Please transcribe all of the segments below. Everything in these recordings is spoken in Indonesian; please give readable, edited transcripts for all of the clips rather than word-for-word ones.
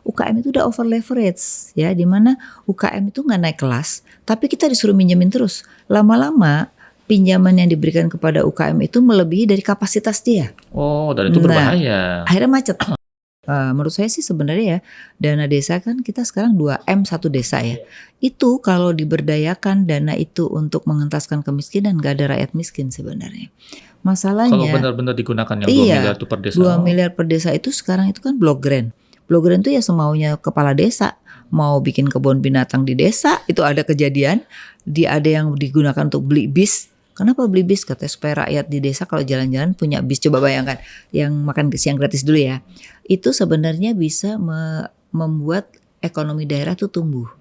UKM itu udah over leverage ya, di mana UKM itu nggak naik kelas, tapi kita disuruh minjemin terus. Lama-lama pinjaman yang diberikan kepada UKM itu melebihi dari kapasitas dia. Oh, dan itu berbahaya. Akhirnya macet. Menurut saya sih sebenarnya ya, dana desa kan kita sekarang 2M satu desa ya. Itu kalau diberdayakan dana itu untuk mengentaskan kemiskinan, gak ada rakyat miskin sebenarnya. Masalahnya kalau benar-benar digunakan yang 2 miliar itu per desa. 2 miliar per desa itu sekarang itu kan blok grant. Blok grant itu ya semaunya kepala desa. Mau bikin kebun binatang di desa, itu ada kejadian. Ada yang digunakan untuk beli bis. Kenapa beli bis? Katanya supaya rakyat di desa kalau jalan-jalan punya bis. Coba bayangkan, yang makan siang gratis dulu ya. Itu sebenarnya bisa membuat ekonomi daerah itu tumbuh.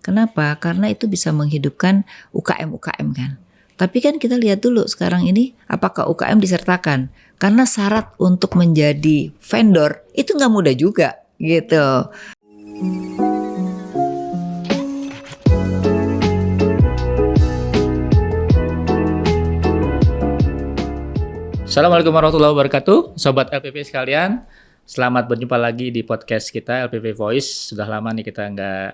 Kenapa? Karena itu bisa menghidupkan UKM-UKM kan. Tapi kan kita lihat dulu sekarang ini apakah UKM disertakan? Karena syarat untuk menjadi vendor itu nggak mudah juga gitu. Assalamualaikum warahmatullahi wabarakatuh, Sobat LPP sekalian. Selamat berjumpa lagi di podcast kita LPP Voice. Sudah lama nih kita nggak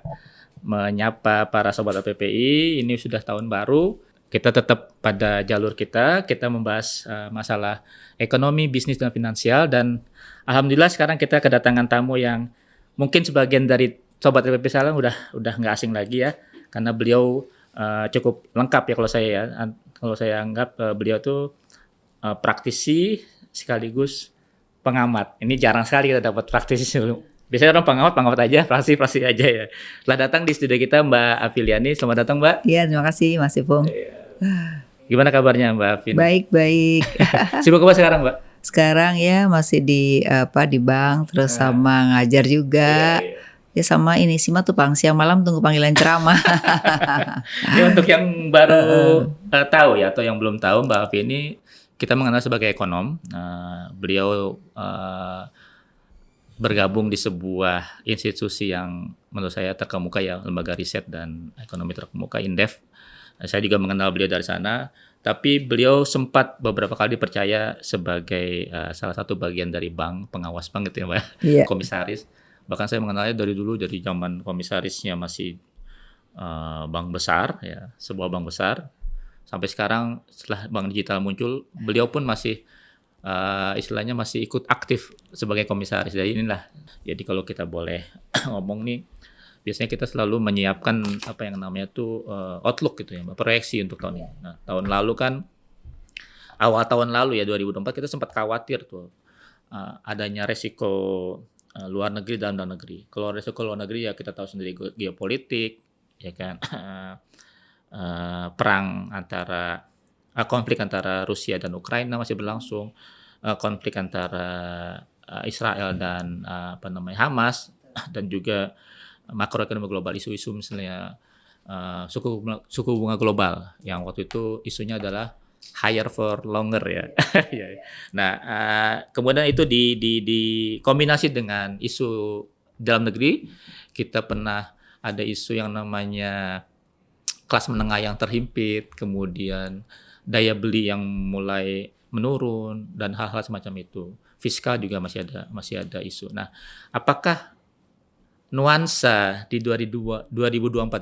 menyapa para Sobat LPPI. Ini sudah tahun baru. Kita tetap pada jalur kita membahas masalah ekonomi, bisnis, dan finansial. Dan alhamdulillah sekarang kita kedatangan tamu yang mungkin sebagian dari Sobat LPP sekalian udah nggak asing lagi ya. Karena beliau cukup lengkap ya kalau saya anggap beliau tuh praktisi sekaligus pengamat. Ini jarang sekali kita dapat praktisi. Biasanya orang pengamat aja, praktisi aja ya. Telah datang di studio kita Mbak Afiliani. Selamat datang Mbak. Iya, terima kasih Mas Ipung. Gimana kabarnya Mbak Afiliani? Baik. Sibuk apa sekarang Mbak? Sekarang ya masih di bank, terus sama ngajar juga. Ya sama ini Sima tuh siang malam tunggu panggilan ceramah. Ya, untuk yang baru tahu ya atau yang belum tahu, Mbak Afi ini kita mengenal sebagai ekonom. Beliau bergabung di sebuah institusi yang menurut saya terkemuka ya, lembaga riset dan ekonomi terkemuka Indef. Saya juga mengenal beliau dari sana. Tapi beliau sempat beberapa kali dipercaya sebagai salah satu bagian dari bank, pengawas bank gitu ya Mbak, komisaris. Bahkan saya mengenalnya dari dulu, dari zaman komisarisnya masih bank besar, ya, sebuah bank besar. Sampai sekarang setelah bank digital muncul, beliau pun masih istilahnya masih ikut aktif sebagai komisaris. Jadi kalau kita boleh ngomong nih, biasanya kita selalu menyiapkan apa yang namanya tuh outlook gitu ya, proyeksi untuk tahun ini. Nah, tahun lalu kan, awal tahun lalu ya 2024 kita sempat khawatir tuh adanya resiko luar negeri dan dalam negeri. Kalau resiko luar negeri ya kita tahu sendiri geopolitik, ya kan, konflik antara Rusia dan Ukraina masih berlangsung, konflik antara Israel dan Hamas, dan juga makroekonomi global, isu-isu misalnya suku bunga global yang waktu itu isunya adalah higher for longer ya. Nah, kemudian itu dikombinasi dengan isu dalam negeri. Kita pernah ada isu yang namanya kelas menengah yang terhimpit, kemudian daya beli yang mulai menurun dan hal-hal semacam itu. Fiskal juga masih ada isu. Nah, apakah nuansa di 2024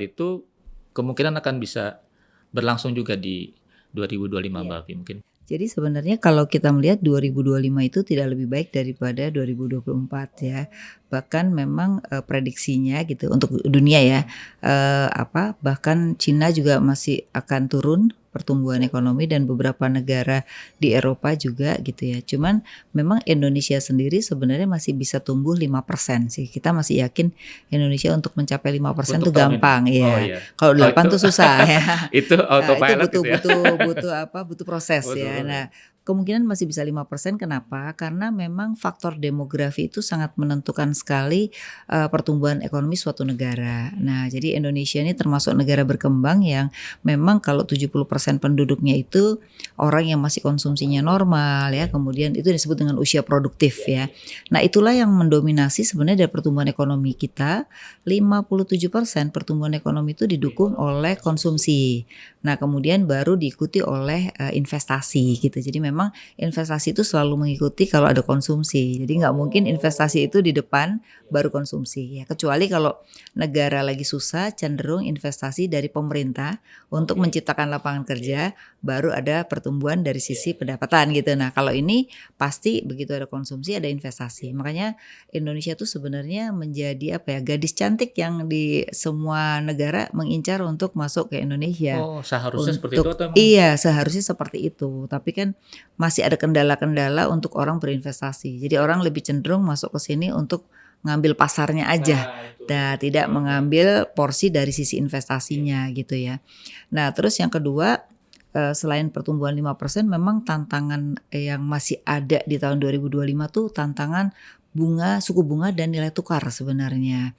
itu kemungkinan akan bisa berlangsung juga di 2025 Mbak Afi mungkin? Jadi sebenarnya kalau kita melihat 2025 itu tidak lebih baik daripada 2024 ya. Bahkan memang prediksinya gitu untuk dunia ya, bahkan Cina juga masih akan turun pertumbuhan ekonomi dan beberapa negara di Eropa juga gitu ya. Cuman memang Indonesia sendiri sebenarnya masih bisa tumbuh 5% sih. Kita masih yakin Indonesia untuk mencapai 5% itu gampang ya. Oh, iya. Kalau 8 tuh susah ya. Itu autopilot itu gitu ya. butuh proses ya. Nah, kemungkinan masih bisa 5%. Kenapa? Karena memang faktor demografi itu sangat menentukan sekali pertumbuhan ekonomi suatu negara. Nah, jadi Indonesia ini termasuk negara berkembang yang memang kalau 70% penduduknya itu orang yang masih konsumsinya normal ya. Kemudian itu disebut dengan usia produktif ya. Nah, itulah yang mendominasi sebenarnya dari pertumbuhan ekonomi kita. 57% pertumbuhan ekonomi itu didukung oleh konsumsi. Nah, kemudian baru diikuti oleh investasi gitu. Jadi memang memang investasi itu selalu mengikuti kalau ada konsumsi. Jadi nggak mungkin investasi itu di depan baru konsumsi ya. Kecuali kalau negara lagi susah, cenderung investasi dari pemerintah untuk menciptakan lapangan kerja, baru ada pertumbuhan dari sisi pendapatan gitu. Nah kalau ini pasti begitu ada konsumsi ada investasi. Makanya Indonesia tuh sebenarnya menjadi apa ya, gadis cantik yang di semua negara mengincar untuk masuk ke Indonesia. Oh, seharusnya seperti itu Untuk atau emang? iya seharusnya seperti itu. Tapi kan masih ada kendala-kendala untuk orang berinvestasi. Jadi orang lebih cenderung masuk ke sini untuk ngambil pasarnya aja. Nah, itu. Nah, tidak mengambil porsi dari sisi investasinya gitu ya. Nah, terus yang kedua selain pertumbuhan 5% memang tantangan yang masih ada di tahun 2025 tuh tantangan suku bunga dan nilai tukar sebenarnya.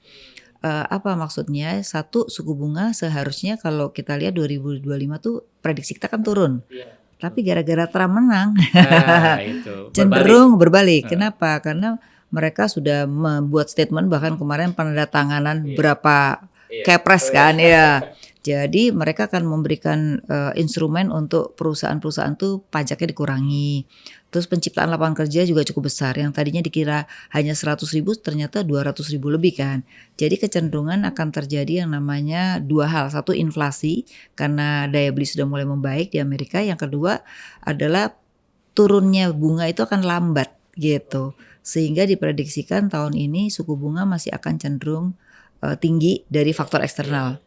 Apa maksudnya? Satu, suku bunga seharusnya kalau kita lihat 2025 tuh prediksi kita kan turun. Iya. Tapi gara-gara Trump menang Nah, itu. Berbalik. cenderung berbalik. Heeh. Kenapa? Karena mereka sudah membuat statement bahkan kemarin penandatanganan berapa Iya. kepres kan ya. Jadi mereka akan memberikan instrumen untuk perusahaan-perusahaan tuh pajaknya dikurangi. Terus penciptaan lapangan kerja juga cukup besar. Yang tadinya dikira hanya 100.000 ternyata 200.000 lebih kan. Jadi kecenderungan akan terjadi yang namanya dua hal. Satu inflasi karena daya beli sudah mulai membaik di Amerika. Yang kedua adalah turunnya bunga itu akan lambat gitu. Sehingga diprediksikan tahun ini suku bunga masih akan cenderung tinggi dari faktor eksternal.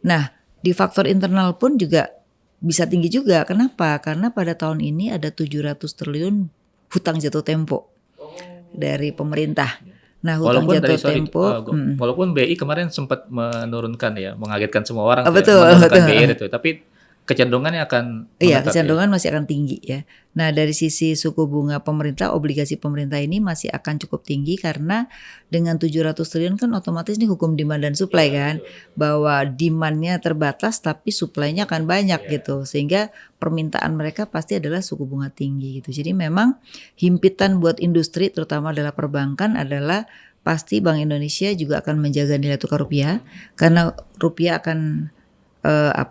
Nah, di faktor internal pun juga bisa tinggi juga. Kenapa? Karena pada tahun ini ada 700 triliun hutang jatuh tempo dari pemerintah. Nah, hutang Walaupun jatuh tempo, walaupun BI kemarin sempat menurunkan ya, mengagetkan semua orang tuh ya, betul, menurunkan betul. BI itu, tapi kecenderungannya akan Iya, menetap ya. kecenderungan masih akan tinggi ya. Nah, dari sisi suku bunga pemerintah, obligasi pemerintah ini masih akan cukup tinggi karena dengan 700 triliun kan otomatis ini hukum demand dan supply kan. Bahwa demand-nya terbatas tapi supply-nya akan banyak gitu. Sehingga permintaan mereka pasti adalah suku bunga tinggi gitu. Jadi memang himpitan buat industri terutama adalah perbankan adalah pasti Bank Indonesia juga akan menjaga nilai tukar rupiah karena rupiah akan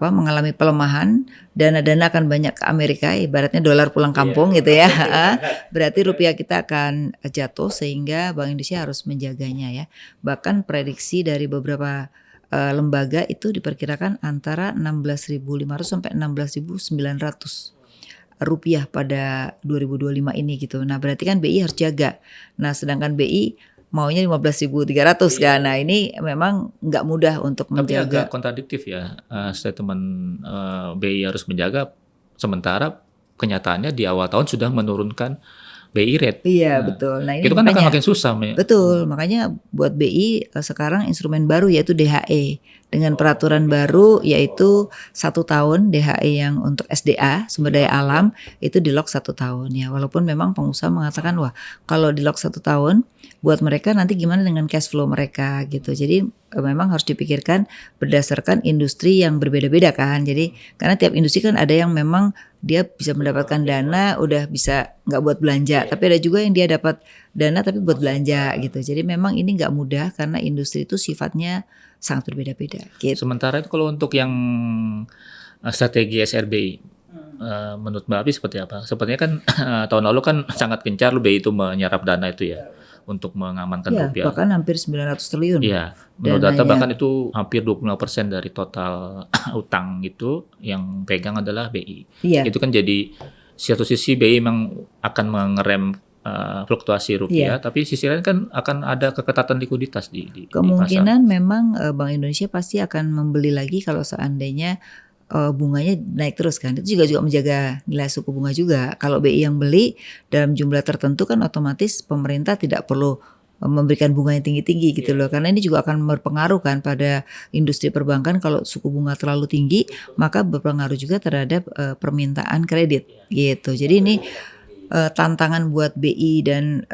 mengalami pelemahan, dana-dana akan banyak ke Amerika, ibaratnya dolar pulang kampung gitu ya. Berarti rupiah kita akan jatuh sehingga Bank Indonesia harus menjaganya ya. Bahkan prediksi dari beberapa lembaga itu diperkirakan antara 16.500 sampai 16.900 rupiah pada 2025 ini gitu. Nah, berarti kan BI harus jaga. Nah, sedangkan BI maunya 15.300 kan. Nah, ini memang nggak mudah untuk Tapi menjaga. agak kontradiktif ya, statement BI harus menjaga, sementara kenyataannya di awal tahun sudah menurunkan BI rate. Iya, betul. Nah, ini Itu kan akan makanya makin susah. betul, makanya buat BI sekarang instrumen baru yaitu DHE dengan peraturan baru yaitu 1 tahun DHE yang untuk SDA sumber daya alam itu di lock 1 tahun ya. Walaupun memang pengusaha mengatakan wah kalau di lock 1 tahun buat mereka nanti gimana dengan cash flow mereka gitu. Jadi memang harus dipikirkan berdasarkan industri yang berbeda-beda kan. Jadi karena tiap industri kan ada yang memang dia bisa mendapatkan dana udah bisa nggak buat belanja, tapi ada juga yang dia dapat dana tapi buat belanja gitu. Jadi memang ini nggak mudah karena industri itu sifatnya sangat berbeda-beda. Gitu. Sementara itu kalau untuk yang strategi SRBI, menurut Mbak Abi seperti apa? Sepertinya kan tahun lalu kan sangat gencar BI itu menyerap dana itu ya untuk mengamankan Ya, rupiah. bahkan hampir 900 triliun. Iya, menurut data dananya. bahkan itu hampir 25% dari total utang itu yang pegang adalah BI. Iya. Itu kan jadi satu sisi BI memang akan mengerem fluktuasi rupiah, tapi sisi lain kan akan ada keketatan likuiditas di pasar. Kemungkinan memang Bank Indonesia pasti akan membeli lagi kalau seandainya bunganya naik terus kan. Itu juga menjaga nilai suku bunga juga. Kalau BI yang beli dalam jumlah tertentu kan otomatis pemerintah tidak perlu memberikan bunga yang tinggi-tinggi gitu loh. Karena ini juga akan berpengaruh kan pada industri perbankan. Kalau suku bunga terlalu tinggi maka berpengaruh juga terhadap permintaan kredit gitu. Jadi ini tantangan buat BI dan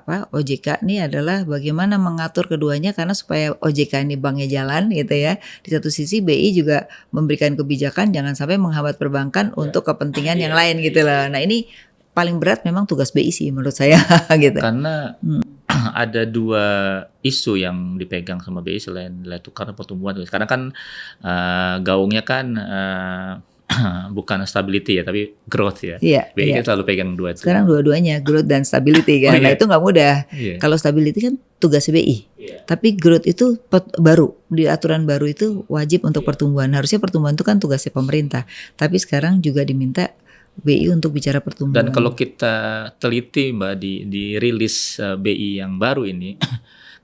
OJK ini adalah bagaimana mengatur keduanya karena supaya OJK ini banknya jalan gitu ya. Di satu sisi BI juga memberikan kebijakan jangan sampai menghambat perbankan untuk kepentingan yang lain gitu loh. Nah, ini paling berat memang tugas BI sih menurut saya gitu. Karena ada dua isu yang dipegang sama BI selain nilai tukar dan pertumbuhan. Sekarang kan gaungnya kan bukan stability ya, tapi growth ya. Iya, BI iya. kan selalu pegang dua itu. Sekarang dua-duanya growth dan stability kan. Oh, iya. Nah itu nggak mudah. Iya. Kalau stability kan tugas BI. Iya. Tapi growth itu baru di aturan baru itu wajib untuk pertumbuhan. Harusnya pertumbuhan itu kan tugasnya pemerintah. Tapi sekarang juga diminta BI untuk bicara pertumbuhan. Dan kalau kita teliti Mbak di rilis BI yang baru ini,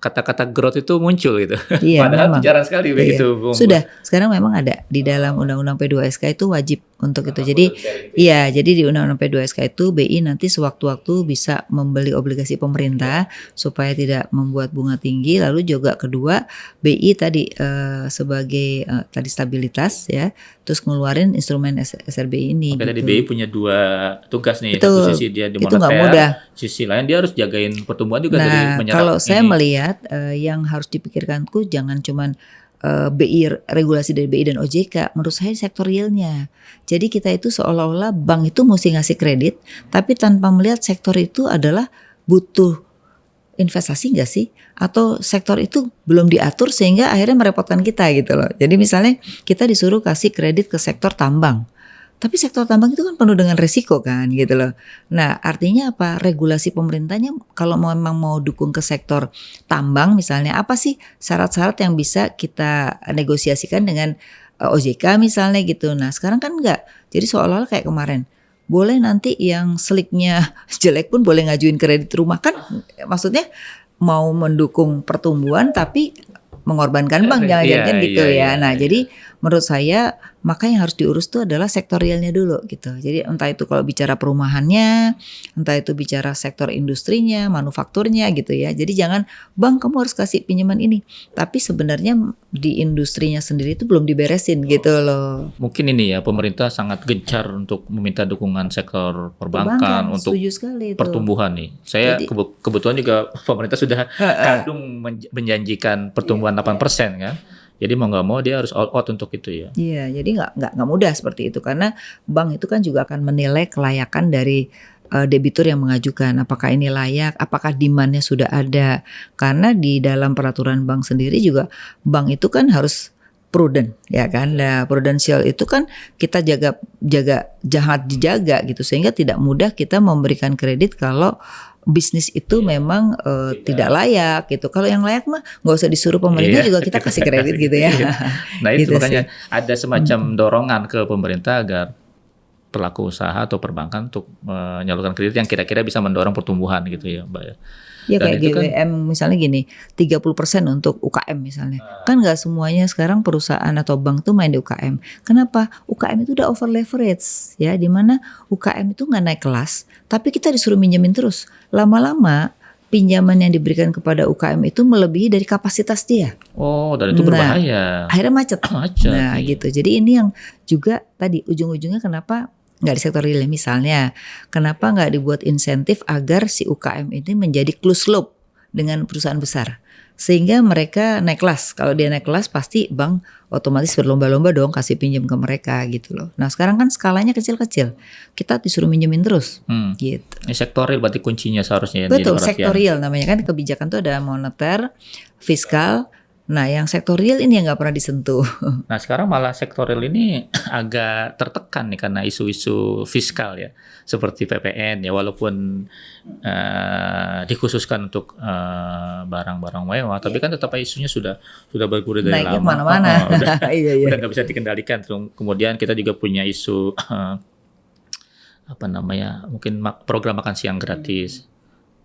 kata-kata growth itu muncul gitu. Iya, Padahal memang. jarang sekali Iya. begitu. Sudah, sekarang memang ada di dalam Undang-Undang P2SK itu wajib untuk itu. Jadi, iya, jadi di Undang-Undang P2SK itu BI nanti sewaktu-waktu bisa membeli obligasi pemerintah supaya tidak membuat bunga tinggi. Lalu juga kedua, BI tadi sebagai tadi stabilitas ya, terus ngeluarin instrumen SRBI ini. Oke, gitu. tadi BI punya dua tugas nih. Betul. Satu sisi dia di Itu nggak moneter, mudah. sisi lain dia harus jagain pertumbuhan juga dari Nah, menyerap kalau saya ini. melihat yang harus dipikirkanku jangan cuman BI, regulasi dari BI dan OJK, menurut saya sektor realnya. Jadi kita itu seolah-olah bank itu mesti ngasih kredit, tapi tanpa melihat sektor itu adalah butuh investasi nggak sih? Atau sektor itu belum diatur sehingga akhirnya merepotkan kita gitu loh. Jadi misalnya kita disuruh kasih kredit ke sektor tambang. Tapi sektor tambang itu kan penuh dengan risiko kan gitu loh. Nah artinya apa? Regulasi pemerintahnya kalau memang mau dukung ke sektor tambang misalnya, apa sih syarat-syarat yang bisa kita negosiasikan dengan OJK misalnya gitu. Nah sekarang kan enggak. Jadi seolah-olah kayak kemarin. Boleh nanti yang seliknya jelek pun boleh ngajuin kredit rumah kan. Maksudnya mau mendukung pertumbuhan tapi mengorbankan bank jangan-jangan kan gitu ya. Nah jadi menurut saya maka yang harus diurus itu adalah sektorialnya dulu gitu. Jadi entah itu kalau bicara perumahannya, entah itu bicara sektor industrinya, manufakturnya gitu ya. Jadi jangan bang kamu harus kasih pinjaman ini. Tapi sebenarnya di industrinya sendiri itu belum diberesin gitu loh. Mungkin ini ya pemerintah sangat gencar untuk meminta dukungan sektor perbankan untuk setuju sekali itu. pertumbuhan nih. Saya Jadi- kebetulan juga pemerintah sudah kadung menjanjikan pertumbuhan 8% kan. Jadi mau nggak mau dia harus all out untuk itu ya. Iya, jadi nggak mudah seperti itu karena bank itu kan juga akan menilai kelayakan dari debitur yang mengajukan. Apakah ini layak? Apakah demand-nya sudah ada? Karena di dalam peraturan bank sendiri juga bank itu kan harus prudent ya kan. Nah, prudensial itu kan kita jaga jangan dijaga gitu sehingga tidak mudah kita memberikan kredit kalau bisnis itu memang tidak layak gitu. Kalau yang layak mah nggak usah disuruh pemerintah Iya. juga kita kasih kredit gitu ya. Nah itu Gitu makanya sih. ada semacam dorongan ke pemerintah agar pelaku usaha atau perbankan untuk menyalurkan kredit yang kira-kira bisa mendorong pertumbuhan gitu ya Mbak ya. Ya Dan kayak itu kan- GWM misalnya gini 30% untuk UKM misalnya. Kan nggak semuanya sekarang perusahaan atau bank tuh main di UKM. Kenapa? UKM itu udah over leverage ya, dimana UKM itu nggak naik kelas, tapi kita disuruh minjemin terus. Lama-lama pinjaman yang diberikan kepada UKM itu melebihi dari kapasitas dia. Oh, dan itu Nah, berbahaya. Akhirnya macet. Macet, Nah iya. gitu. Jadi ini yang juga tadi ujung-ujungnya kenapa nggak di sektor real misalnya, kenapa nggak dibuat insentif agar si UKM ini menjadi closed loop dengan perusahaan besar, sehingga mereka naik kelas. Kalau dia naik kelas pasti bank otomatis berlomba-lomba dong kasih pinjam ke mereka gitu loh. Nah sekarang kan skalanya kecil-kecil, kita disuruh minjemin terus gitu. Ini sektorial berarti kuncinya seharusnya ya. Betul, di perhatian. sektorial namanya kan kebijakan tuh ada moneter, fiskal. Nah yang sektorial ini yang nggak pernah disentuh. Nah sekarang malah sektorial ini agak tertekan nih karena isu-isu fiskal ya, seperti PPN ya, walaupun dikhususkan untuk barang-barang mewah, tapi kan tetap isunya sudah bergulir dari Naiknya lama. kemana-mana. Udah Iya, iya. udah nggak bisa dikendalikan. Kemudian kita juga punya isu apa namanya, mungkin program makan siang gratis.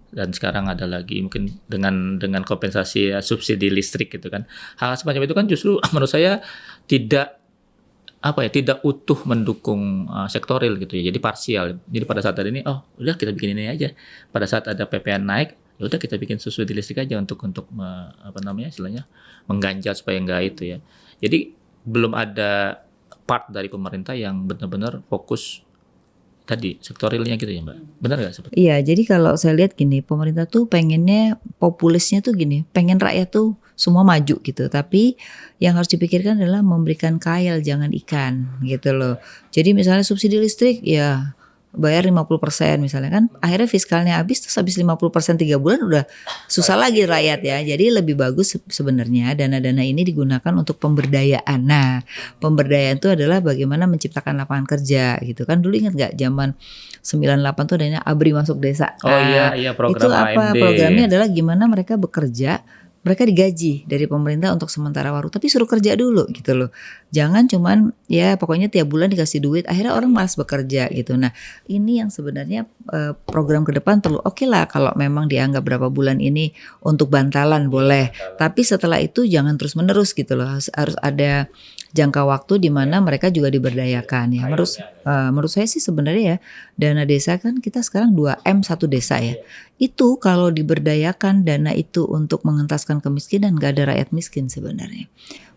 Dan sekarang ada lagi mungkin dengan kompensasi subsidi listrik gitu kan. Hal semacam itu kan justru menurut saya tidak utuh mendukung sektoril gitu ya. Jadi parsial. Jadi pada saat ada ini udah kita bikin ini aja. Pada saat ada PPN naik, ya udah kita bikin subsidi listrik aja untuk istilahnya mengganjal supaya enggak itu ya. Jadi belum ada part dari pemerintah yang benar-benar fokus tadi sektorilnya gitu ya Mbak. Benar nggak seperti? Iya, jadi kalau saya lihat gini, pemerintah tuh pengennya populisnya tuh gini, pengen rakyat tuh semua maju gitu. Tapi yang harus dipikirkan adalah memberikan kail jangan ikan gitu loh. Jadi misalnya subsidi listrik ya bayar 50% misalnya kan, akhirnya fiskalnya habis, terus habis 50% 3 bulan udah susah lagi rakyat ya. Jadi lebih bagus sebenarnya dana-dana ini digunakan untuk pemberdayaan. Nah, pemberdayaan itu adalah bagaimana menciptakan lapangan kerja gitu kan. Dulu ingat nggak zaman 98 tuh adanya ABRI masuk desa. Oh iya, iya, program itu apa? AMD. Programnya adalah gimana mereka bekerja, mereka digaji dari pemerintah untuk sementara waktu, tapi suruh kerja dulu gitu loh. Jangan cuman ya pokoknya tiap bulan dikasih duit, akhirnya orang malas bekerja gitu. Nah ini yang sebenarnya program ke depan perlu. Oke lah kalau memang dianggap berapa bulan ini untuk bantalan boleh, tapi setelah itu jangan terus menerus gitu loh. Harus ada jangka waktu di mana mereka juga diberdayakan ya. Menurut saya sih sebenarnya ya, dana desa kan kita sekarang 2M 1 desa ya. Itu kalau diberdayakan dana itu untuk mengentaskan kemiskinan, gak ada rakyat miskin sebenarnya.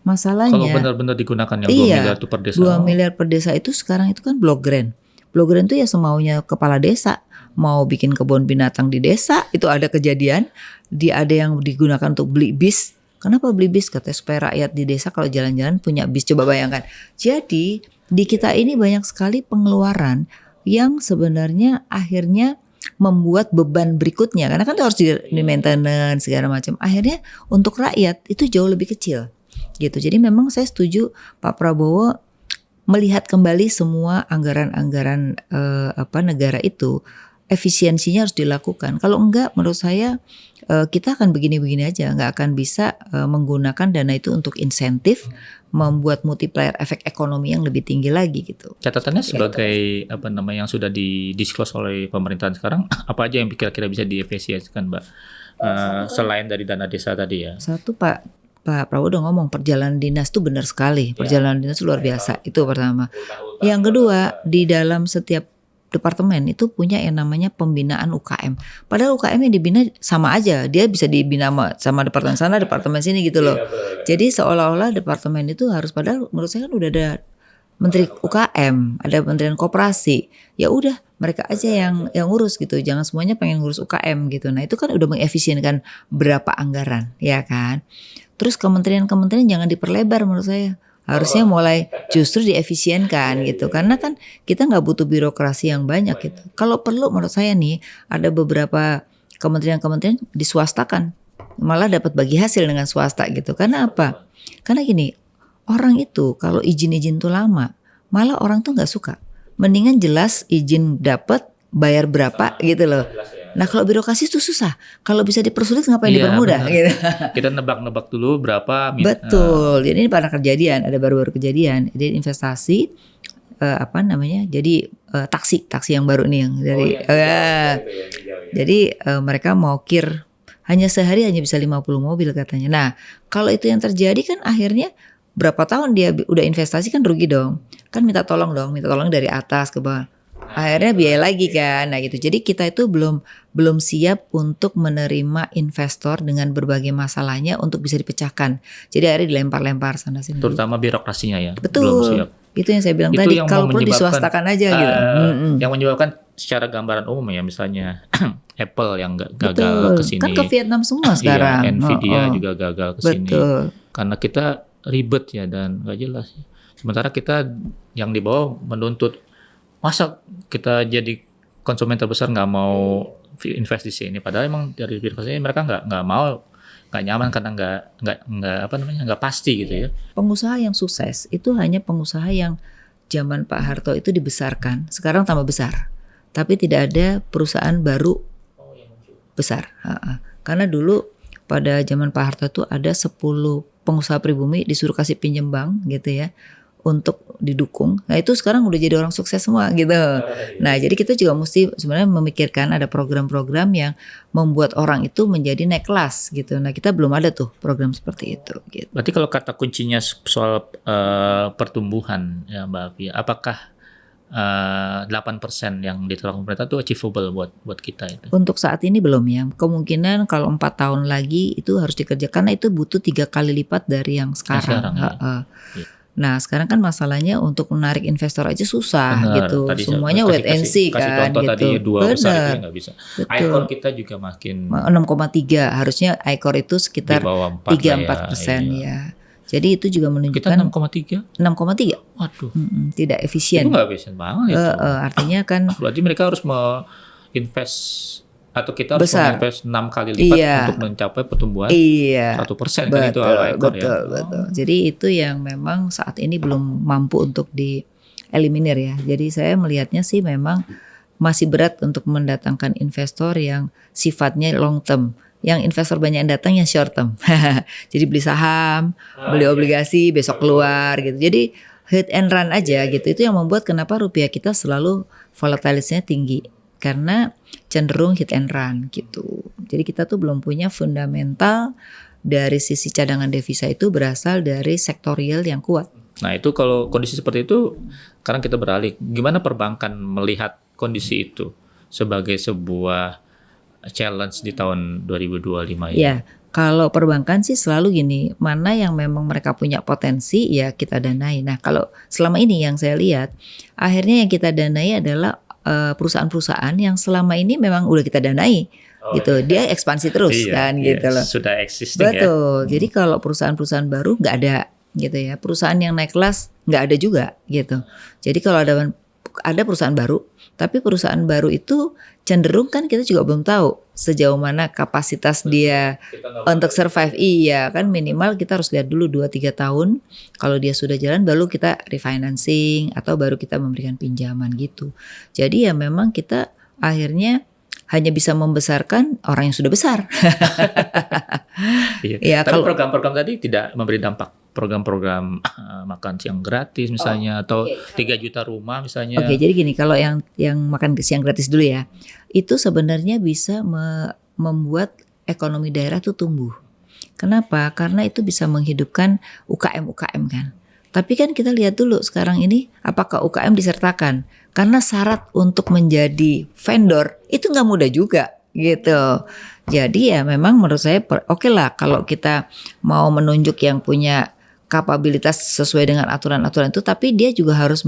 Masalahnya Kalau benar-benar digunakan yang 2 miliar itu per desa. 2 miliar per desa itu sekarang itu kan block grant. Block grant itu ya semaunya kepala desa. Mau bikin kebun binatang di desa, itu ada kejadian. Ada yang digunakan untuk beli bis. Kenapa beli bis? Katanya supaya rakyat di desa kalau jalan-jalan punya bis. Coba bayangkan. Jadi di kita ini banyak sekali pengeluaran yang sebenarnya akhirnya membuat beban berikutnya. Karena kan itu harus di maintenance segala macam. Akhirnya untuk rakyat itu jauh lebih kecil. Gitu. Jadi memang saya setuju Pak Prabowo melihat kembali semua anggaran-anggaran negara itu, efisiensinya harus dilakukan. Kalau enggak menurut saya kita akan begini-begini aja, nggak akan bisa menggunakan dana itu untuk insentif, membuat multiplier efek ekonomi yang lebih tinggi lagi gitu. Catatannya sebagai yang sudah di-disclose oleh pemerintahan sekarang, apa aja yang kira-kira bisa diefisiensikan, Mbak? Selain dari dana desa tadi ya. Satu Pak Prabowo udah ngomong perjalanan dinas itu benar sekali. Perjalanan dinas itu luar biasa. Itu pertama. Yang kedua, di dalam setiap departemen itu punya yang namanya pembinaan UKM. Padahal UKM yang dibina sama aja. Dia bisa dibina sama departemen sana, departemen sini gitu loh. Jadi seolah-olah departemen itu harus, padahal menurut saya kan udah ada Menteri UKM, ada Kementerian Koperasi. Ya udah mereka aja yang ngurus gitu. Jangan semuanya pengen ngurus UKM gitu. Nah, itu kan udah mengefisienkan berapa anggaran, ya kan? Terus kementerian-kementerian jangan diperlebar menurut saya. Harusnya mulai justru diefisienkan gitu. Karena kan kita nggak butuh birokrasi yang banyak gitu. Kalau perlu menurut saya nih ada beberapa kementerian-kementerian diswastakan. Malah dapat bagi hasil dengan swasta gitu. Karena apa? Karena gini, orang itu kalau izin-izin tuh lama, malah orang tuh nggak suka. Mendingan jelas izin dapat, bayar berapa gitu loh. Nah kalau birokrasi itu susah. Kalau bisa dipersulit ngapain dipermudah gitu. Kita nebak-nebak dulu berapa. Betul. Jadi ini pernah kejadian, ada baru-baru kejadian. Jadi investasi jadi taksi yang baru nih yang dari jadi mereka mau hanya sehari hanya bisa 50 mobil katanya. Nah kalau itu yang terjadi kan akhirnya berapa tahun dia udah investasi kan rugi dong. Kan minta tolong dari atas ke bawah. Akhirnya biaya lagi kan. Nah gitu. Jadi kita itu belum siap untuk menerima investor dengan berbagai masalahnya untuk bisa dipecahkan. Jadi akhirnya dilempar-lempar sana sini. Terutama birokrasinya ya. Betul. Belum siap. Itu yang saya bilang tadi, kalau perlu diswastakan aja gitu. Yang menyebabkan secara gambaran umum ya, misalnya Apple yang gagal ke sini. Kan ke Vietnam semua sekarang. Iya, Nvidia juga gagal ke sini. Betul. Karena kita ribet ya dan gak jelas. Sementara kita yang di bawah menuntut, masa kita jadi konsumen terbesar nggak mau invest di sini, padahal emang dari birokrasi mereka nggak mau, nggak nyaman karena nggak pasti gitu ya. Pengusaha yang sukses itu hanya pengusaha yang zaman Pak Harto itu dibesarkan, sekarang tambah besar, tapi tidak ada perusahaan baru besar. Karena dulu pada zaman Pak Harto itu ada 10 pengusaha pribumi disuruh kasih pinjam bank gitu ya, untuk didukung. Nah itu sekarang udah jadi orang sukses semua gitu. Nah jadi kita juga mesti sebenarnya memikirkan ada program-program yang membuat orang itu menjadi naik kelas gitu. Nah kita belum ada tuh program seperti itu gitu. Berarti kalau kata kuncinya soal pertumbuhan ya Mbak Afi, apakah 8% yang ditolak pemerintah itu achievable buat kita itu? Untuk saat ini belum ya. Kemungkinan kalau 4 tahun lagi itu harus dikerjakan, karena itu butuh 3 kali lipat dari yang sekarang. Ya. Nah sekarang kan masalahnya untuk menarik investor aja susah. Bener, gitu. Semuanya wait and see kan. Kasih contoh gitu. Tadi 2 besar itu nggak bisa. ICOR kita juga makin 6,3, harusnya ICOR itu sekitar 3-4% ya. Jadi itu juga menunjukkan kita 6,3. 6,3. Waduh, Tidak itu efisien. nggak efisien banget itu. Artinya kan Berarti mereka harus invest atau kita harus besar. invest 6 kali lipat Iya. untuk mencapai pertumbuhan Iya, 1% kan itu ala ekor ya. betul. Jadi itu yang memang saat ini belum mampu untuk dieliminir ya. Jadi saya melihatnya sih memang masih berat untuk mendatangkan investor yang sifatnya long term. Yang investor banyak yang datang yang short term. Jadi beli saham, beli obligasi, besok keluar gitu. Jadi hit and run aja gitu. Itu yang membuat kenapa rupiah kita selalu volatilitasnya tinggi. Karena cenderung hit and run gitu. Jadi kita tuh belum punya fundamental dari sisi cadangan devisa itu berasal dari sektorial yang kuat. Nah itu kalau kondisi seperti itu, sekarang kita beralih. Gimana perbankan melihat kondisi itu sebagai sebuah challenge di tahun 2025 ini? Ya, kalau perbankan sih selalu gini, mana yang memang mereka punya potensi ya kita danai. Nah kalau selama ini yang saya lihat, akhirnya yang kita danai adalah perusahaan-perusahaan yang selama ini memang udah kita danai. Gitu, dia ekspansi terus kan gitu loh. Sudah existing ya. Betul. Jadi kalau perusahaan-perusahaan baru nggak ada gitu ya. Perusahaan yang naik kelas nggak ada juga gitu. Jadi kalau ada perusahaan baru, tapi perusahaan baru itu cenderung kan kita juga belum tahu sejauh mana kapasitas dia untuk survive. Iya kan minimal kita harus lihat dulu 2-3 tahun. Kalau dia sudah jalan baru kita refinancing atau baru kita memberikan pinjaman gitu. Jadi ya memang kita akhirnya hanya bisa membesarkan orang yang sudah besar. Iya. Ya, Tapi kalau program-program tadi tidak memberi dampak. Program-program makan siang gratis misalnya atau 3 juta rumah misalnya. Oke, jadi gini, kalau yang makan siang gratis dulu ya, itu sebenarnya bisa membuat ekonomi daerah tuh tumbuh. Kenapa? Karena itu bisa menghidupkan UKM kan. Tapi kan kita lihat dulu sekarang ini apakah UKM disertakan? Karena syarat untuk menjadi vendor itu nggak mudah juga gitu. Jadi ya memang menurut saya oke lah kalau kita mau menunjuk yang punya kapabilitas sesuai dengan aturan-aturan itu, tapi dia juga harus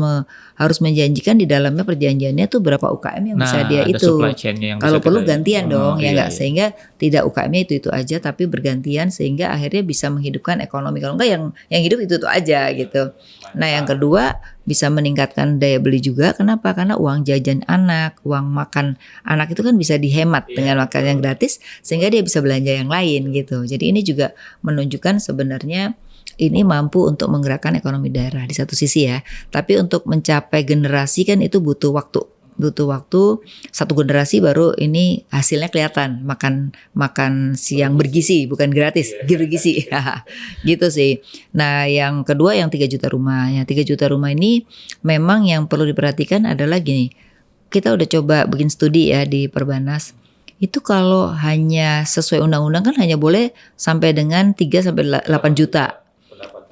menjanjikan di dalamnya perjanjiannya tuh berapa UKM yang bisa dia ada itu. supply chain-nya yang Kalau bisa perlu kita- gantian dong, ya iya, nggak iya. sehingga tidak UKM-nya itu aja, tapi bergantian sehingga akhirnya bisa menghidupkan ekonomi. Kalau enggak yang hidup itu aja gitu. Nah yang kedua bisa meningkatkan daya beli juga. Kenapa? Karena uang jajan anak, uang makan anak itu kan bisa dihemat dengan makan yang gratis, sehingga dia bisa belanja yang lain gitu. Jadi ini juga menunjukkan sebenarnya ini mampu untuk menggerakkan ekonomi daerah di satu sisi ya. Tapi untuk mencapai generasi kan itu butuh waktu. Satu generasi baru ini hasilnya kelihatan, makan siang bergizi bukan gratis, bergizi. Gitu sih. Nah yang kedua yang 3 juta rumah. Yang 3 juta rumah ini memang yang perlu diperhatikan adalah gini, kita udah coba bikin studi ya di Perbanas. Itu kalau hanya sesuai undang-undang kan hanya boleh sampai dengan 3-8 juta.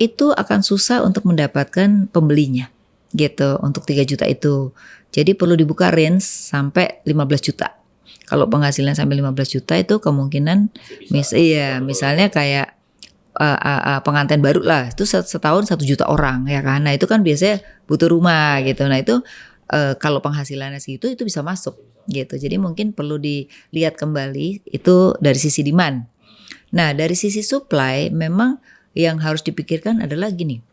Itu akan susah untuk mendapatkan pembelinya gitu untuk 3 juta itu. Jadi perlu dibuka range sampai 15 juta. Kalau penghasilan sampai 15 juta itu kemungkinan misalnya kayak pengantin baru lah itu setahun 1 juta orang ya kan. Nah itu kan biasanya butuh rumah gitu. Nah itu kalau penghasilannya segitu itu bisa masuk gitu. Jadi mungkin perlu dilihat kembali itu dari sisi demand. Nah dari sisi supply memang yang harus dipikirkan adalah gini,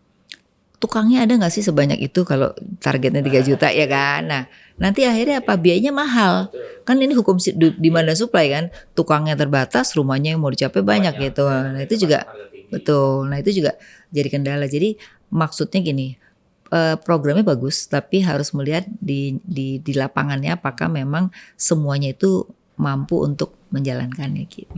tukangnya ada nggak sih sebanyak itu kalau targetnya 3 juta ya kan? Nah nanti akhirnya apa, biayanya mahal kan, ini hukum demand dan supply kan, tukangnya terbatas, rumahnya yang mau dicapai banyak gitu. Nah itu juga betul, nah itu juga jadi kendala. Jadi maksudnya gini, programnya bagus tapi harus melihat di lapangannya apakah memang semuanya itu mampu untuk menjalankannya gitu.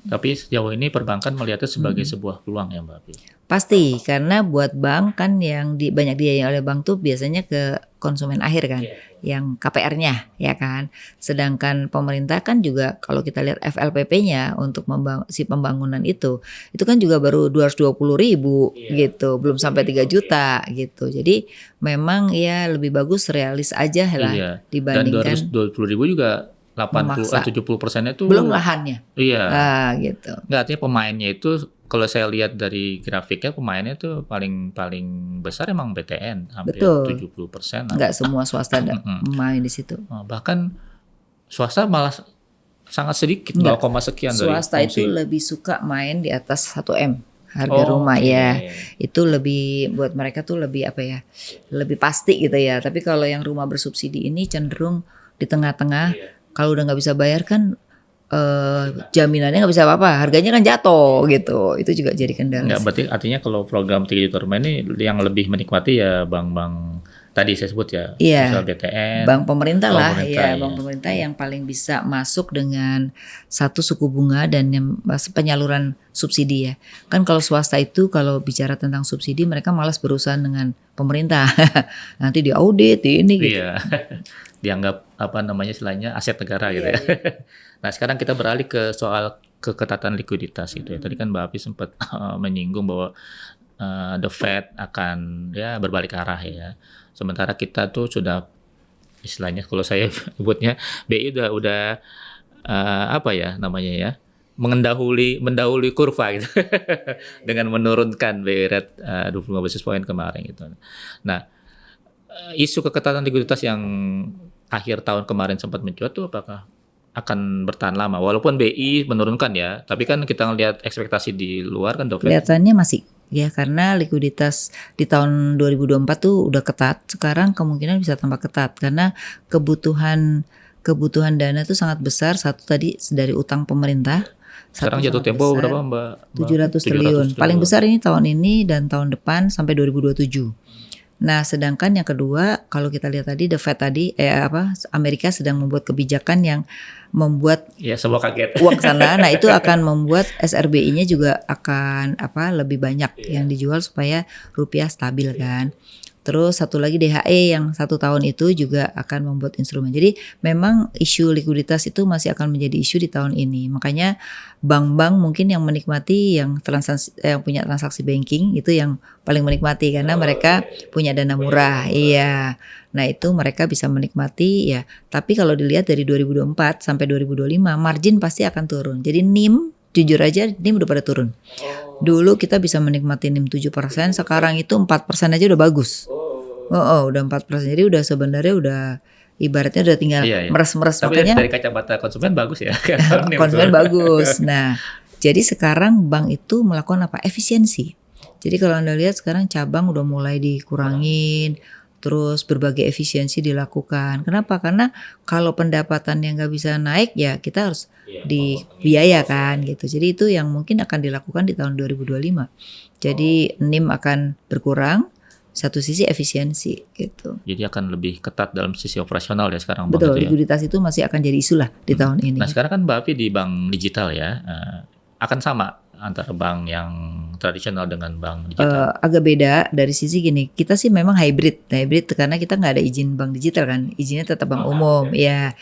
Tapi sejauh ini perbankan melihatnya sebagai sebuah peluang ya Mbak Api. Pasti, karena buat bank kan yang banyak dibiayai oleh bank tuh biasanya ke konsumen akhir kan, yang KPR-nya ya kan. Sedangkan pemerintah kan juga kalau kita lihat FLPP-nya untuk pembangunan itu kan juga baru 220.000 gitu, belum sampai 3 juta gitu. Jadi memang ya lebih bagus realis aja lah dibandingkan. Dan 220.000 juga 70%-nya itu belum lahannya. Iya. Gitu. Nggak, artinya pemainnya itu kalau saya lihat dari grafiknya pemainnya itu paling besar emang BTN hampir 70%. Nggak semua swasta main di situ. Bahkan swasta malah sangat sedikit, 0, sekian dari swasta itu fungsi. lebih suka main di atas 1M. harga rumah Oke. ya. Itu lebih buat mereka tuh lebih apa ya, lebih pasti gitu ya. Tapi kalau yang rumah bersubsidi ini cenderung di tengah-tengah. Kalau udah nggak bisa bayar kan jaminannya nggak bisa apa-apa, harganya kan jatuh gitu. Itu juga jadi kendala Nggak, sih. berarti artinya kalau program 3 juta rumah ini yang lebih menikmati ya bank-bank tadi saya sebut ya, misal Iya, BTN, bank pemerintah bank lah, pemerintah ya ya. bank pemerintah yang paling bisa masuk dengan satu suku bunga dan yang penyaluran subsidi ya. Kan kalau swasta itu kalau bicara tentang subsidi mereka malas berurusan dengan pemerintah. Nanti diaudit, di ini gitu. Iya, dianggap apa namanya istilahnya aset negara gitu Iya, ya. iya. Nah sekarang kita beralih ke soal keketatan likuiditas gitu ya. Tadi kan Mbak Afi sempat menyinggung bahwa the Fed akan ya berbalik arah ya. Sementara kita tuh sudah istilahnya kalau saya sebutnya BI udah apa ya namanya ya mendahului kurva gitu dengan menurunkan BI rate 25 basis point kemarin gitu. Nah, isu keketatan likuiditas yang akhir tahun kemarin sempat mencuat tuh apakah akan bertahan lama? Walaupun BI menurunkan ya, tapi kan kita ngelihat ekspektasi di luar kan The Fed. Kelihatannya masih ya karena likuiditas di tahun 2024 tuh udah ketat. Sekarang kemungkinan bisa tambah ketat karena kebutuhan dana tuh sangat besar. Satu tadi dari utang pemerintah. Sekarang Satu jatuh sangat tempo besar, berapa Mbak? 700 triliun. Paling besar ini tahun ini dan tahun depan sampai 2027. Nah, sedangkan yang kedua, kalau kita lihat tadi The Fed tadi Amerika sedang membuat kebijakan yang membuat Ya, semua kaget. uang sana. Nah, itu akan membuat SRBI-nya juga akan lebih banyak yang dijual supaya rupiah stabil kan. Terus satu lagi DHE yang 1 tahun itu juga akan membuat instrumen. Jadi memang isu likuiditas itu masih akan menjadi isu di tahun ini. Makanya bank-bank mungkin yang menikmati yang punya transaksi banking itu yang paling menikmati karena mereka punya dana murah. Iya. Nah, itu mereka bisa menikmati ya. Tapi kalau dilihat dari 2024 sampai 2025 margin pasti akan turun. Jadi NIM jujur aja NIM udah pada turun. Dulu kita bisa menikmati NIM 7%, sekarang itu 4% aja udah bagus. Udah 4%. Jadi udah sebenarnya udah ibaratnya udah tinggal meres-meres. Tapi makanya dari kacamata konsumen bagus ya. konsumen bagus. Nah, jadi sekarang bank itu melakukan apa? Efisiensi. Jadi kalau Anda lihat sekarang cabang udah mulai dikurangin, terus berbagai efisiensi dilakukan. Kenapa? Karena kalau pendapatan yang nggak bisa naik ya kita harus dibiayakan gitu. Jadi itu yang mungkin akan dilakukan di tahun 2025. Jadi NIM akan berkurang, satu sisi efisiensi gitu. Jadi akan lebih ketat dalam sisi operasional ya sekarang. Betul, Bang, likuiditas itu masih akan jadi isu lah di tahun ini. Nah sekarang kan Mbak Afi di bank digital ya, akan sama antara bank yang tradisional dengan bank digital? Agak beda dari sisi gini, kita sih memang hybrid karena kita nggak ada izin bank digital kan, izinnya tetap bank umum ya.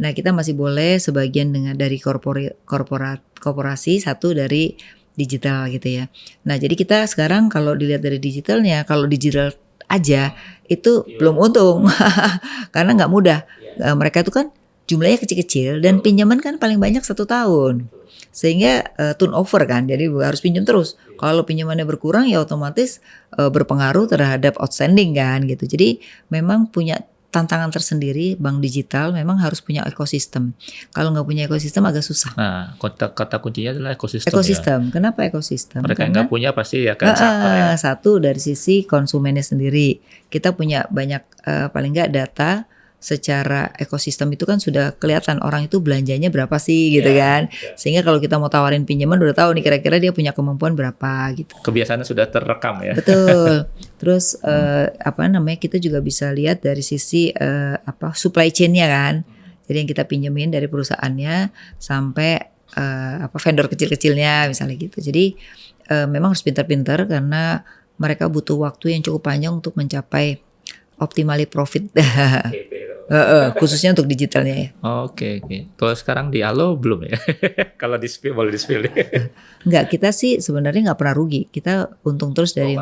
Nah kita masih boleh sebagian dengan dari korporasi, satu dari digital gitu ya. Nah jadi kita sekarang kalau dilihat dari digitalnya, kalau digital aja itu belum untung karena nggak mudah. Mereka itu kan jumlahnya kecil-kecil dan pinjaman kan paling banyak 1 tahun. Sehingga turnover kan, jadi harus pinjam terus. Kalau pinjamannya berkurang ya otomatis berpengaruh terhadap outstanding kan gitu. Jadi memang punya tantangan tersendiri bank digital, memang harus punya ekosistem. Kalau nggak punya ekosistem agak susah. Nah, kata kuncinya adalah ekosistem. Ekosistem. Ya. Kenapa ekosistem? Mereka Karena nggak punya pasti akan suffer ya. Satu dari sisi konsumennya sendiri, kita punya banyak paling nggak data. Secara ekosistem itu kan sudah kelihatan orang itu belanjanya berapa sih gitu kan. Sehingga kalau kita mau tawarin pinjaman udah tahu nih kira-kira dia punya kemampuan berapa gitu. Kebiasaannya sudah terekam ya. Betul. Terus kita juga bisa lihat dari sisi supply chain-nya kan. Jadi yang kita pinjemin dari perusahaannya sampai vendor kecil-kecilnya misalnya gitu. Jadi memang harus pintar-pintar karena mereka butuh waktu yang cukup panjang untuk mencapai optimally profit. Khususnya untuk digitalnya ya. Oke. Kalau sekarang di Alo belum ya? Kalau di-spill boleh di-spill. Enggak, kita sih sebenarnya nggak pernah rugi. Kita untung terus dari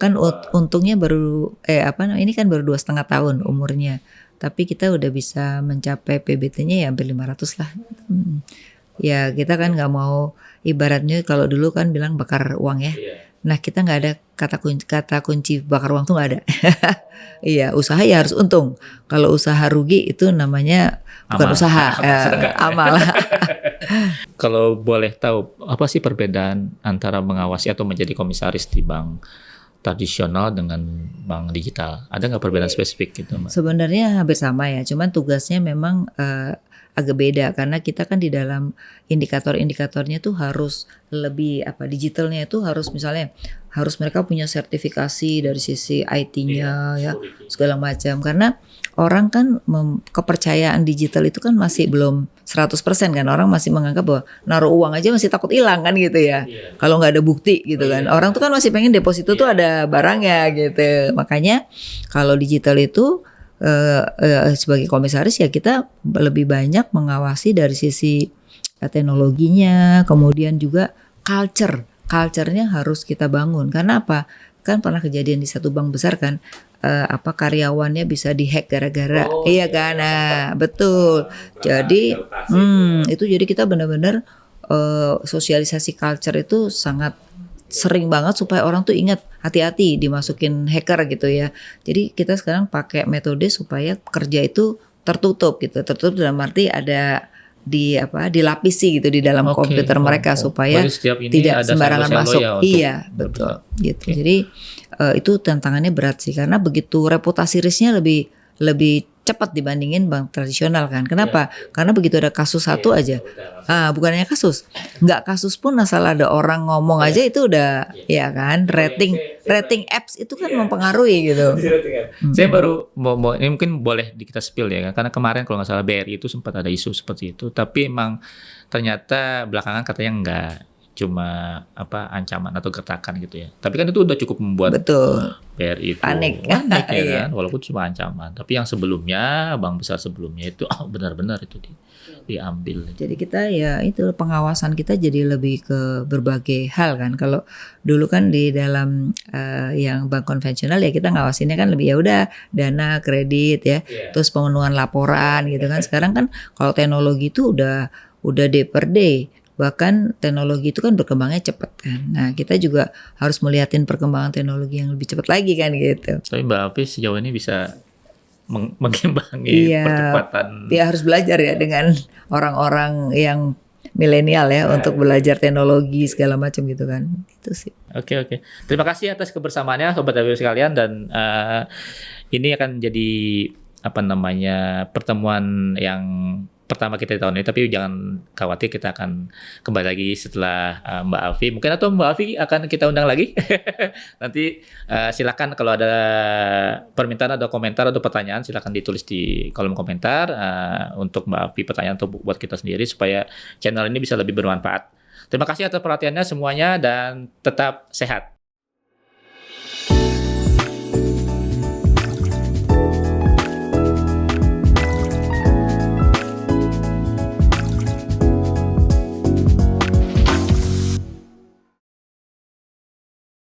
kan untungnya baru ini kan baru 2,5 tahun umurnya. Tapi kita udah bisa mencapai PBT-nya ya hampir 500 lah. Ya kita kan nggak mau ibaratnya kalau dulu kan bilang bakar uang ya. Nah kita nggak ada kata kunci bakar uang tuh nggak ada. Iya usaha ya harus untung. Kalau usaha rugi itu namanya bukan usaha, amal. kalau boleh tahu apa sih perbedaan antara mengawasi atau menjadi komisaris di bank tradisional dengan bank digital? Ada nggak perbedaan spesifik gitu, Mbak? Sebenarnya hampir sama ya, cuman tugasnya memang agak beda karena kita kan di dalam indikator-indikatornya tuh harus lebih digitalnya itu harus misalnya harus mereka punya sertifikasi dari sisi IT-nya ya segala macam karena orang kan kepercayaan digital itu kan masih belum 100% kan orang masih menganggap bahwa naruh uang aja masih takut hilang kan gitu ya. Kalau nggak ada bukti gitu kan. Orang tuh kan masih pengen deposito tuh ada barangnya gitu. Makanya kalau digital itu sebagai komisaris ya kita lebih banyak mengawasi dari sisi teknologinya, kemudian juga culture-nya harus kita bangun. Karena apa? Kan pernah kejadian di satu bank besar kan, karyawannya bisa dihack gara-gara, iya kan? Nah, betul. Jadi, itu jadi kita benar-benar sosialisasi culture itu sangat sering banget supaya orang tuh ingat hati-hati dimasukin hacker gitu ya. Jadi kita sekarang pakai metode supaya kerja itu tertutup gitu. Tertutup dalam arti ada dilapisi gitu di dalam komputer mereka supaya tidak sembarangan masuk. Iya, betul gitu. Jadi itu tantangannya berat sih karena begitu reputasi risknya lebih cepat dibandingin bank tradisional kan. Kenapa? Karena begitu ada kasus satu aja. Bukan hanya kasus. Enggak kasus pun asal ada orang ngomong aja itu udah ya kan rating apps itu kan mempengaruhi gitu. Saya baru mau ini mungkin boleh kita spill ya kan. Karena kemarin kalau nggak salah BRI itu sempat ada isu seperti itu, tapi emang ternyata belakangan katanya enggak cuma ancaman atau gertakan gitu ya. Tapi kan itu udah cukup membuat BRI itu panik ya kan, walaupun cuma ancaman. Tapi yang sebelumnya, bank besar sebelumnya itu benar-benar itu diambil. Jadi kita ya itu pengawasan kita jadi lebih ke berbagai hal kan. Kalau dulu kan di dalam yang bank konvensional ya kita ngawasinnya kan lebih ya udah dana, kredit ya, terus pemenuhan laporan gitu kan. Sekarang kan kalau teknologi itu udah day per day. Bahkan teknologi itu kan berkembangnya cepat kan. Nah kita juga harus melihatin perkembangan teknologi yang lebih cepat lagi kan gitu. Tapi Mbak Afi sejauh ini bisa mengimbangi percepatan. Ya harus belajar ya dengan orang-orang yang milenial ya untuk belajar teknologi segala macam gitu kan. Itu sih. Oke. Terima kasih atas kebersamaannya Sobat Afi sekalian dan ini akan jadi pertemuan yang pertama kita di tahun ini, tapi jangan khawatir kita akan kembali lagi setelah Mbak Afi. Mungkin atau Mbak Afi akan kita undang lagi. Nanti silakan kalau ada permintaan atau komentar atau pertanyaan silakan ditulis di kolom komentar untuk Mbak Afi pertanyaan atau buat kita sendiri supaya channel ini bisa lebih bermanfaat. Terima kasih atas perhatiannya semuanya dan tetap sehat.